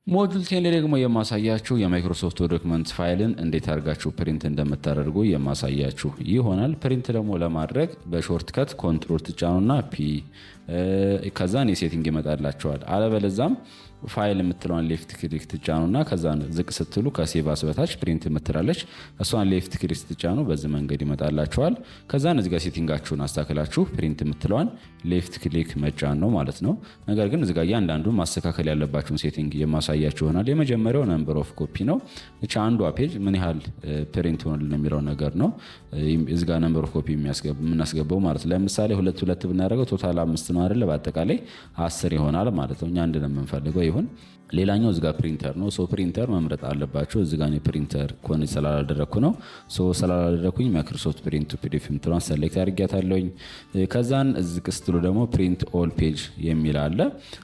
ሞጁል 10 ላይ ደግሞ የማሳያችሁ የማይክሮሶፍት ዶክመንት ፋይልን እንዴት አድርጋችሁ ፕሪንት እንደምታደርጉ የማሳያችሁ ይሆናል። ፕሪንት ደግሞ ለማድረግ በሾርት ከት ኮንትሮል ትጫኑና ፒ ከዛን የሴቲንግ ይመጣላችኋል። አለበለዛም ፋይል የምትለውን ሌፍት ክሊክ ትጫኑና ከዛን ዝቅ ስትሉ ከሴቭ አስ በታች ፕሪንት የምትላለች እሷን ሌፍት ክሊክ ትጫኑ በዚህ መንገድ ይመጣላችኋል። ከዛን እዚህ ጋር ሴቲንጋችሁን አስተካክላችሁ ፕሪንት የምትለውን ሌፍት ክሊክ መጫን ነው ማለት ነው። ነገር ግን እዚህ ጋር እያንዳንዱን ማስተካከል ያለባችሁን ሴቲንግ የማሳያችሁ ይሆናል። የመጀመሪያው ነምበር ኦፍ ኮፒ ነው። እቺ አንዷ ፔጅ ምን ያህል ፕሪንት ሆነልን የሚለው ነገር ነው። እዚህ ጋር ነምበር ኦፍ ኮፒ የምናስገባው ማለት ነው። ለምሳሌ 2 ብናደርገው ቶታል 5 ነው አይደል? በአጠቃላይ 10 ይሆናል ማለት ነው። እኛ አንድ ነው የምንፈልገው ይሁን። ሌላኛው እዚህ ጋር ፕሪንተር ነው። ፕሪንተር መምረጥ አለባችሁ። እዚህ ጋር ፕሪንተር ኮን ስላላደረኩ ነው። ስላላደረኩኝ ማይክሮሶፍት ፕሪንት ቱ ፒዲኤፍ የምትለውን ሰሌክት አድርጊያታለሁኝ። ከዛን እዚህ ቅስትሉ ደግሞ ፕሪንት ኦል ፔጅ የሚል አለ።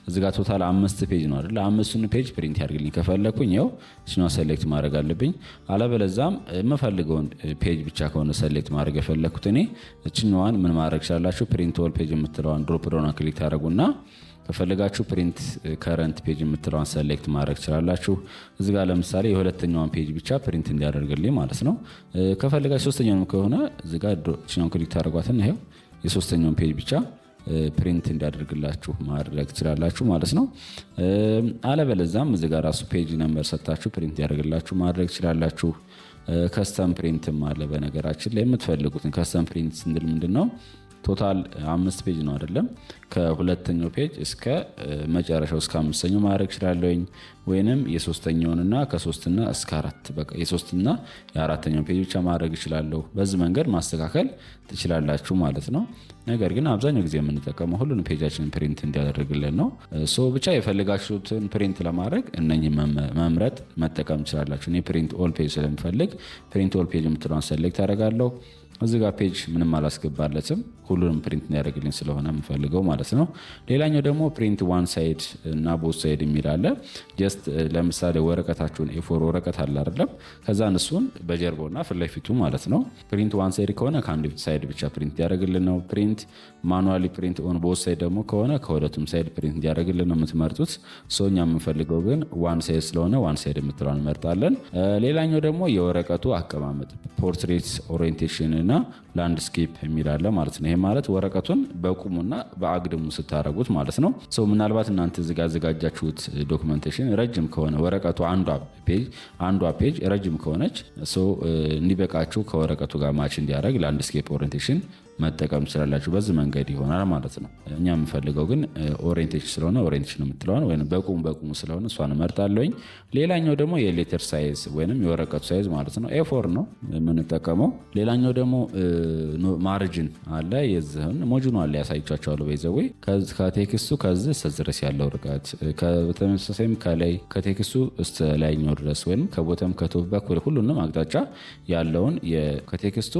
እዚህ ጋር ቶታል 5 ፔጅ ነው አይደል? 5ቱን ፔጅ ፕሪንት ያድርግልኝ ከፈለኩኝ ያው እሱን ሰሌክት ማድረግ አለብኝ። አለበለዛም የምፈልገውን ፔጅ ብቻ ከሆነ ሰሌክት ማድረግ የፈለኩት እኔ እችኛዋን ምን ማድረግ ይችላልላችሁ? ፕሪንት ኦል ፔጅ የምትለውን ድሮፕ ዳውን ክሊክ ታደርጉና ከፈለጋችሁ ፕሪንት ከረንት ፔጅ የምትለውን ሰሌክት ማድረግ ይችላልላችሁ። እዚህ ጋር ለምሳሌ የሁለተኛውን ፔጅ ብቻ ፕሪንት እንዲያደርግልኝ ማለት ነው። ከፈለጋችሁ ሶስተኛውን ከሆነ እዚህ ጋር እቺን ክሊክ ታደርጓትና ይሄው የሶስተኛውን ፔጅ ብቻ ፕሪንት እንዲያደርግላችሁ ማድረግ ትችላላችሁ ማለት ነው። አለበለዛም እዚህ ጋር ራሱ ፔጅ ነምበር ሰጣችሁ ፕሪንት ያደርግላችሁ ማድረግ ትችላላችሁ። ከስተም ፕሪንትም አለ። በነገራችን ላይ የምትፈልጉትን ከስተም ፕሪንት ስንል ምንድነው? ቶታል 5 ፔጅ ነው አይደለም? ከሁለተኛው ፔጅ እስከ መጨረሻው እስከ 5ኛው ማድረግ ይችላልኝ ወይንም የሶስተኛውንና ከ3ና እስከ 4 በቃ የ3ና የ4ኛው ፔጅ ብቻ ማድረግ ይችላልው። በዚህ መንገድ ማስተካከል ትችላላችሁ ማለት ነው። ነገር ግን አብዛኛው ጊዜ የምንጠቀመው ሁሉንም ፔጃችንን ፕሪንት እንዲያደርግልን ነው። ብቻ የፈለጋችሁትን ፕሪንት ለማድረግ እነኚህ መምረጥ መጠቀም ትችላላችሁ። እኔ ፕሪንት ኦል ፔጅ ስለምፈልግ ፕሪንት ኦል ፔጅ የምትለውን ሰሌክት አደርጋለሁ። እዚህ ጋር ፔጅ ምንም አላስገባለትም ሁሉንም ፕሪንት እንዲያደርግልኝ ስለሆነ የምፈልገው ማለት ነው። ሌላኛው ደግሞ ፕሪንት ዋን ሳይድ እና ቦት ሳይድ የሚል አለ። ጀስት ለምሳሌ ወረቀታችሁን ኤ4 ወረቀት አለ አይደለም? ከዛን እሱን በጀርባውና ፊት ለፊቱ ማለት ነው። ፕሪንት ዋን ሳይድ ከሆነ ከአንድ ሳይድ ብቻ ፕሪንት እንዲያደርግልን ነው። ፕሪንት ማኑዋሊ ፕሪንት ኦን ቦት ሳይድ ደግሞ ከሆነ ከሁለቱም ሳይድ ፕሪንት እንዲያደርግልን ነው የምትመርጡት። እኛ የምንፈልገው ግን ዋን ሳይድ ስለሆነ ዋን ሳይድ የምትለውን እንመርጣለን። ሌላኛው ደግሞ የወረቀቱ አቀማመጥ ፖርትሬት ኦሪየንቴሽን እና ላንድስኬፕ የሚል አለ ማለት ነው። ይሄ ማለት ወረቀቱን በቁሙና በአግድሙ ስታረጉት ማለት ነው። ምናልባት እናንተ እዚህ ጋር አዘጋጃችሁት ዶክመንቴሽን ረጅም ከሆነ ወረቀቱ አንዷ ፔጅ ረጅም ከሆነች እንዲበቃችሁ ከወረቀቱ ጋር ማች እንዲያደርግ ላንድስኬፕ ኦሪየንቴሽን መጠቀም ትችላላችሁ። በዚህ መንገድ ይሆናል ማለት ነው። እኛ የምንፈልገው ግን ኦሪየንቴሽን ስለሆነ ኦሪየንቴሽን የምትለውን ወይም በቁሙ ስለሆነ እሷን እመርጣለሁኝ። ሌላኛው ደግሞ የሌተር ሳይዝ ወይም የወረቀቱ ሳይዝ ማለት ነው። ኤ4 ነው የምንጠቀመው። ሌላኛው ደግሞ ማርጅን አለ። የዚህን ሞጁን አለ ያሳይቻችኋለሁ። በይዘዌ ከቴክስቱ ከዚህ እስከ ድረስ ያለው ርቀት ከተመሳሳይም ከላይ ከቴክስቱ እስከ ላይኛው ድረስ ወይም ከቦታም ከቶፕ በኩል ሁሉንም አቅጣጫ ያለውን ከቴክስቱ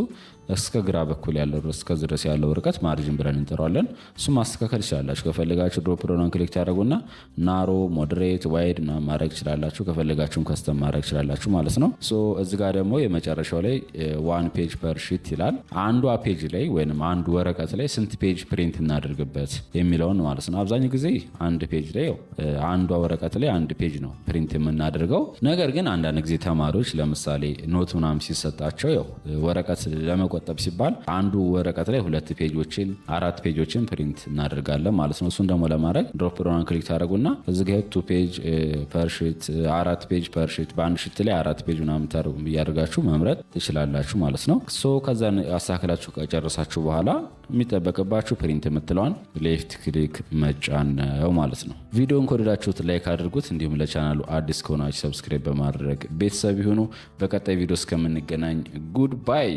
እስከ ግራ በኩል ያለው እስከዚህ ድረስ ያለው ርቀት ማርጅን ብለን እንጠራዋለን። እሱ ማስተካከል ይችላልላችሁ። ከፈለጋችሁ ድሮፕ ዳውን ክሊክ ታደርጉና ናሮ፣ ሞዴሬት፣ ዋይድ እና ማድረግ ይችላልላችሁ። ከፈለጋችሁም ከስተም ማድረግ ይችላልላችሁ ማለት ነው። እዚህ ጋር ደግሞ የመጨረሻው ላይ ዋን ፔጅ ፐር ሺት ይላል። አንዷ ፔጅ ላይ ወይንም አንዱ ወረቀት ላይ ስንት ፔጅ ፕሪንት እናደርግበት የሚለውን ማለት ነው። አብዛኛው ጊዜ አንድ ፔጅ ላይ አንዷ ወረቀት ላይ አንድ ፔጅ ነው ፕሪንት የምናደርገው። ነገር ግን አንዳንድ ጊዜ ተማሪዎች ለምሳሌ ኖት ምናምን ሲሰጣቸው ወረቀት ለመቆጠብ ሲባል አንዱ ወረቀት ላይ 2 ፔጆችን 4 ፔጆችን ፕሪንት እናደርጋለን ማለት ነው። እሱን ደግሞ ለማድረግ ድሮፕ ዳውን ክሊክ ታደርጉና እዚህ ጋር 2 ፔጅ ፐር ሺት 4 ፔጅ ፐር ሺት በአንድ ሺት ላይ 4 ፔጅ ምናምን ያደርጋችሁ መምረጥ ትችላላችሁ ማለት ነው። ከዛን አስተካክላችሁ ከጨረሳችሁ በኋላ የሚጠበቅባችሁ ፕሪንት የምትለውን ሌፍት ክሊክ መጫን ነው ማለት ነው። ቪዲዮን ከወደዳችሁት ላይክ አድርጉት። እንዲሁም ለቻናሉ አዲስ ከሆናችሁ ሰብስክራይብ በማድረግ ቤተሰብ ይሁኑ። በቀጣይ ቪዲዮ እስከምንገናኝ ጉድ ባይ።